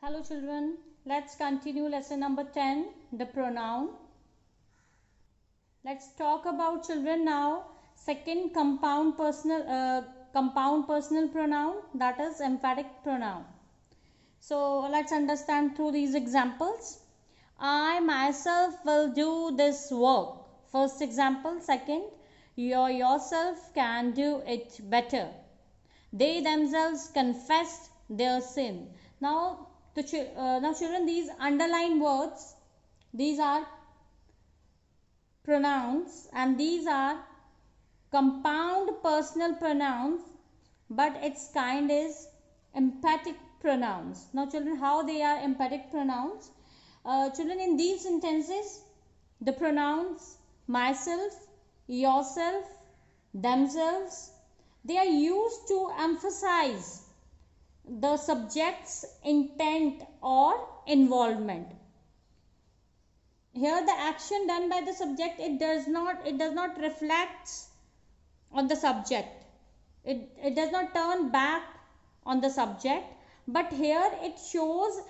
Hello children, let's continue lesson number 10, the pronoun. Let's talk about children now second compound personal pronoun, that is emphatic pronoun. So let's understand through these examples. I myself will do this work. First example. Second, yourself can do it better. They themselves confessed their sin. Now, children, these underlined words, these are pronouns, and these are compound personal pronouns, but its kind is emphatic pronouns. Now, children, how they are emphatic pronouns? Children, in these sentences, the pronouns myself, yourself, themselves, they are used to emphasize the subject's intent or involvement. Here the action done by the subject, it does not reflect on the subject. It does not turn back on the subject, but here it shows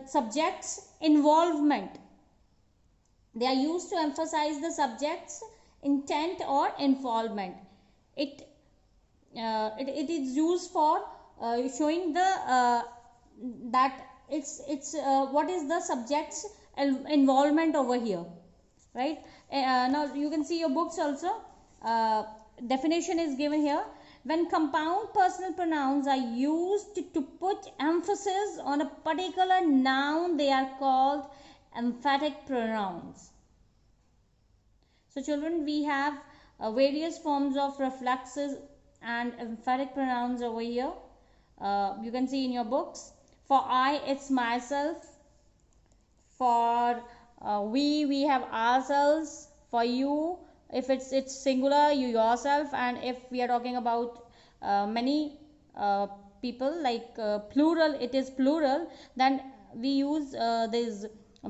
subject's involvement. They are used to emphasize the subject's intent or involvement. It is used for showing the that it's what is the subject's involvement over here, right? Now you can see your books also. Definition is given here. When compound personal pronouns are used to put emphasis on a particular noun, they are called emphatic pronouns. So children, we have various forms of reflexive and emphatic pronouns over here. You can see in your books. For I, it's myself. For we have ourselves. For you, if it's singular, you yourself. And if we are talking about many people, like plural, it is plural, then we use these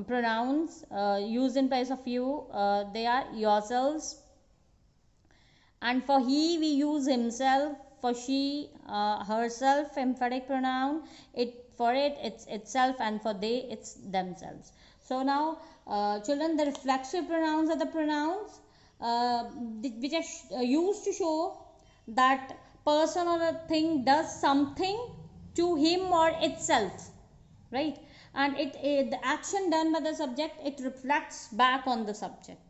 pronouns used in place of you. They are yourselves. And for he, we use himself. For she, herself, emphatic pronoun. It's itself, and for they, it's themselves. So now, children, the reflexive pronouns are the pronouns which are used to show that person or a thing does something to him or itself, right? And the action done by the subject, it reflects back on the subject.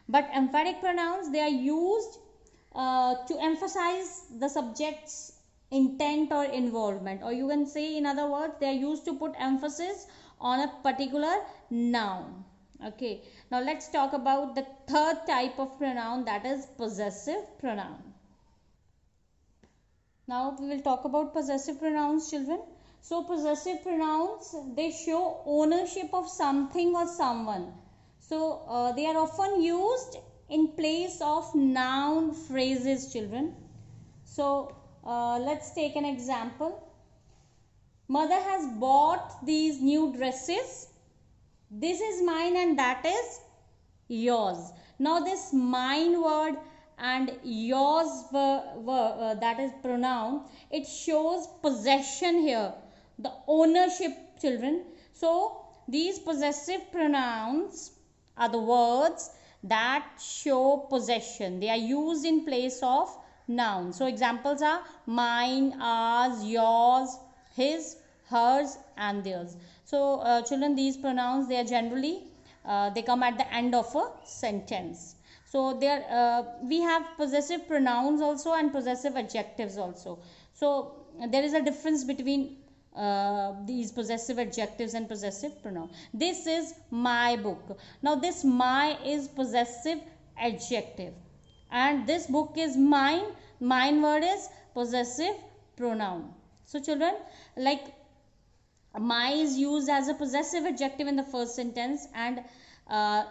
But emphatic pronouns, they are used to emphasize the subject's intent or involvement, or you can say, in other words, they are used to put emphasis on a particular noun. Okay, now let's talk about the third type of pronoun, that is possessive pronoun. Now we will talk about possessive pronouns, children. So possessive pronouns, they show ownership of something or someone. So they are often used in place of noun phrases, children. So let's take an example. Mother has bought these new dresses. This is mine and that is yours. Now this mine word and yours that is pronoun, it shows possession here, the ownership, children. So these possessive pronouns are the words that show possession. They are used in place of nouns. So examples are mine, ours, yours, his, hers, and theirs. So children, these pronouns, they are generally they come at the end of a sentence. So there we have possessive pronouns also and possessive adjectives also. So there is a difference between these possessive adjectives and possessive pronoun. This is my book. Now this my is possessive adjective, and this book is mine. Mine word is possessive pronoun. So children, like my is used as a possessive adjective in the first sentence, and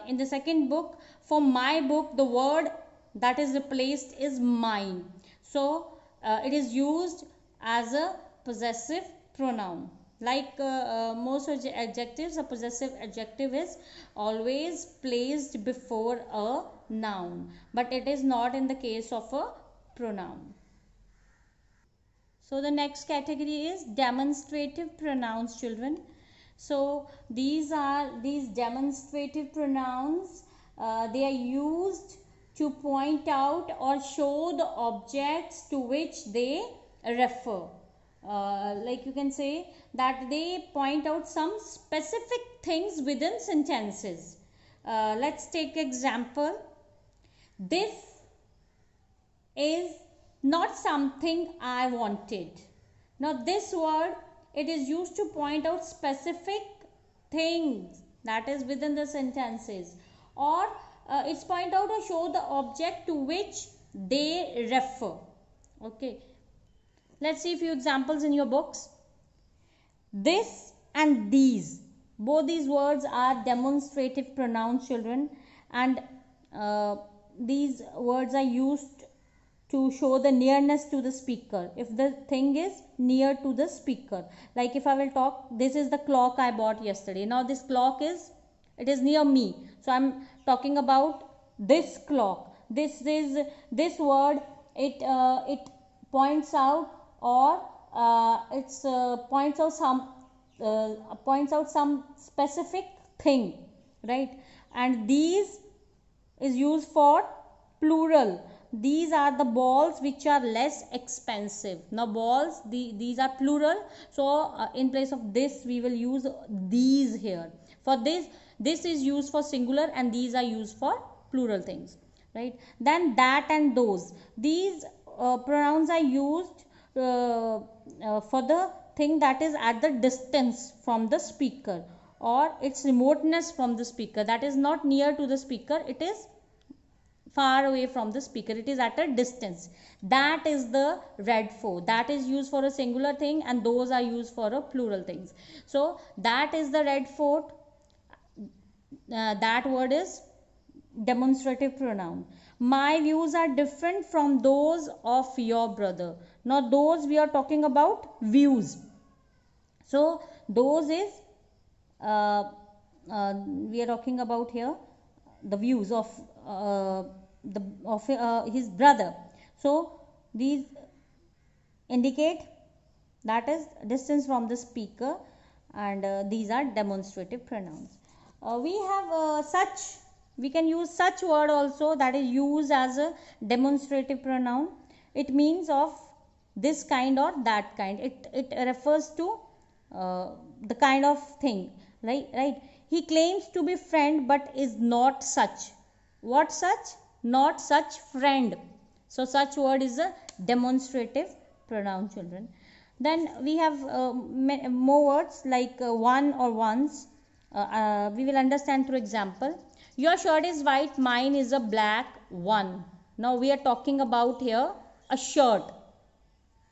in the second book, for my book, the word that is replaced is mine. So it is used as a possessive pronoun. Like most adjectives, a possessive adjective is always placed before a noun, but it is not in the case of a pronoun. So the next category is demonstrative pronouns, children. So these demonstrative pronouns, they are used to point out or show the objects to which they refer. Like you can say that they point out some specific things within sentences. Let's take example. This is not something I wanted. Now this word, it is used to point out specific things that is within the sentences, or it's point out or show the object to which they refer. Okay, let's see a few examples in your books. This and these, both these words are demonstrative pronouns, children, and these words are used to show the nearness to the speaker. If the thing is near to the speaker, like if I will talk, this is the clock I bought yesterday. Now this clock is, it is near me, so I'm talking about this clock. This word, it points out, or it's points out some specific thing, right? And these is used for plural. These are the balls which are less expensive. Now balls, these are plural, so in place of this we will use these here. For this is used for singular, and these are used for plural things, right? Then that and those, these pronouns are used for the thing that is at the distance from the speaker, or its remoteness from the speaker. That is not near to the speaker, it is far away from the speaker, it is at a distance. That is the red fort. That is used for a singular thing, and those are used for a plural things. So that is the red fort. That word is demonstrative pronoun. My views are different from those of your brother. Now those, we are talking about views. So those is we are talking about here the views of his brother. So these indicate that is distance from the speaker, and these are demonstrative pronouns. We have we can use such word also, that is used as a demonstrative pronoun. It means of this kind or that kind. It refers to the kind of thing, right? He claims to be friend but is not such. What such? Not such friend. So such word is a demonstrative pronoun, children. Then we have more words like one or ones. We will understand through example. Your shirt is white, mine is a black one. Now we are talking about here a shirt.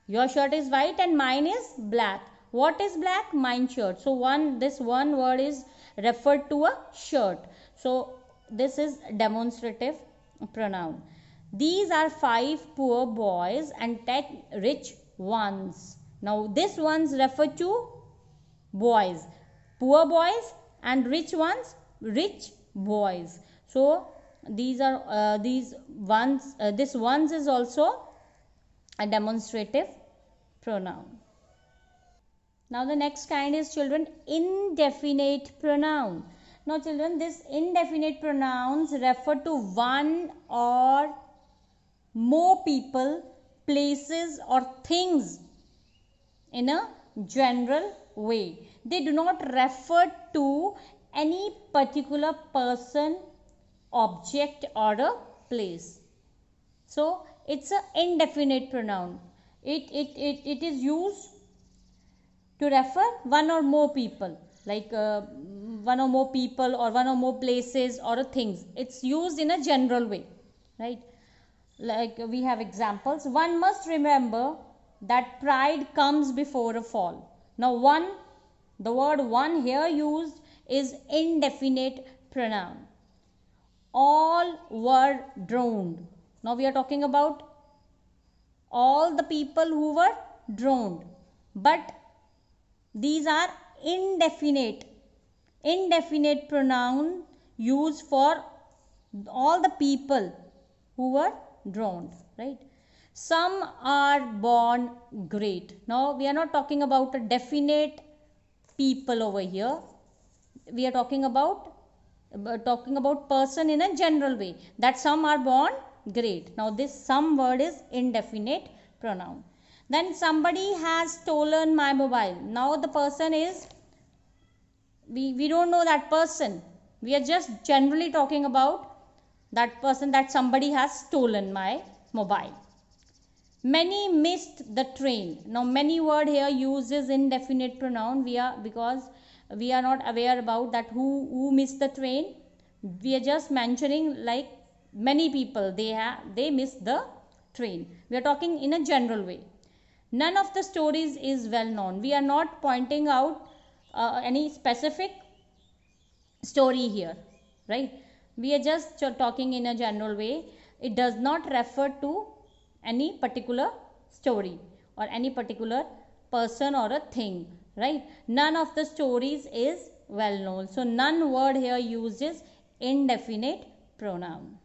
Your shirt is white and mine is black. What is black? Mine shirt. So this one word is referred to a shirt. So this is demonstrative pronoun. These are 5 poor boys and 10 rich ones. Now this ones refer to boys. Poor boys and rich ones, rich boys. So these are these ones. This ones is also a demonstrative pronoun. Now the next kind is, children, indefinite pronoun. Now children, this indefinite pronouns refer to one or more people, places or things in a general way. They do not refer to any particular person, object or a place. So it's an indefinite pronoun. It is used to refer one or more people, like one or more people or one or more places or things. It's used in a general way, right? Like we have examples. One must remember that pride comes before a fall. Now one, the word one here used is indefinite pronoun. All were drowned. Now we are talking about all the people who were drowned, but these are indefinite pronoun used for all the people who were drowned, right? some are born great. Now we are not talking about a definite people over here. We are talking about person in a general way, that some are born great. Now this some word is indefinite pronoun. Then somebody has stolen my mobile. Now the person is, we don't know that person. We are just generally talking about that person, that somebody has stolen my mobile. Many missed the train. Now many word here uses indefinite pronoun. Because we are not aware about that who missed the train. We are just mentioning like many people, they missed the train. We are talking in a general way. None of the stories is well known. We are not pointing out any specific story here, right? We are just talking in a general way. It does not refer to any particular story or any particular person or a thing, right? None of the stories is well known. So none word here uses indefinite pronoun.